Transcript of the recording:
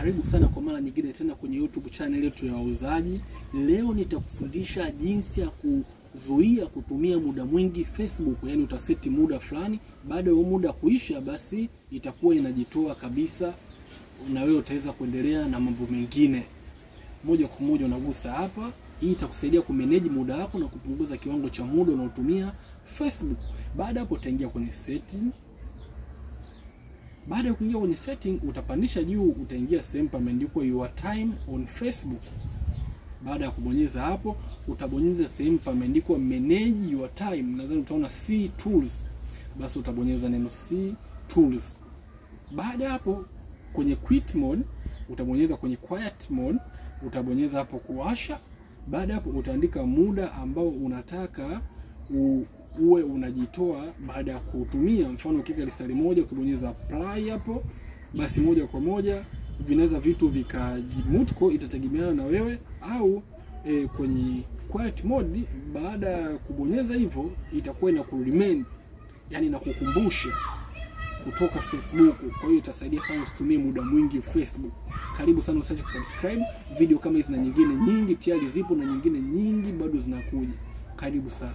Karibu sana kwa mara nyingine tena kwenye YouTube channel yetu ya wauzaji. Leo nitakufundisha jinsi ya kuzuia kutumia muda mwingi Facebook. Yaani utaseti muda fulani, baada ya muda kuisha basi itakuwa inajitoa kabisa na wewe utaweza kuendelea na mambo mengine. Moja kwa moja unagusa hapa. Hii itakusaidia kumanage muda wako na kupunguza kiwango cha muda unaotumia Facebook. Baada hapo utaingia kwenye setting. Baada ya kuingia kwenye setting utapandisha juu, utaingia sehemu pameandikwa your time on Facebook. Baada ya kubonyeza hapo utabonyeza sehemu pameandikwa manage your time. Nadhani utaona see tools. Basi utabonyeza neno see tools. Baada hapo kwenye quit mode utabonyeza kwenye quiet mode, utabonyeza hapo kuwasha. Baada hapo utaandika muda ambao unataka uwe unajitoa baada ya kutumia. Mfano ukika lisali moja ukibonyeza apply hapo, basi moja kwa moja vinaweza vitu vikajimute, kwa itategemeana na wewe. Au kwenye quiet mode baada ya kubonyeza hivyo itakuwa ina kuremind, yani na kukumbusha kutoka Facebook. Kwa hiyo itasaidia sana usitumie muda mwingi Facebook. Karibu sana, usiache kusubscribe. Video kama hizi na nyingine nyingi tayari zipo na nyingine nyingi bado zinakuja. Karibu sana.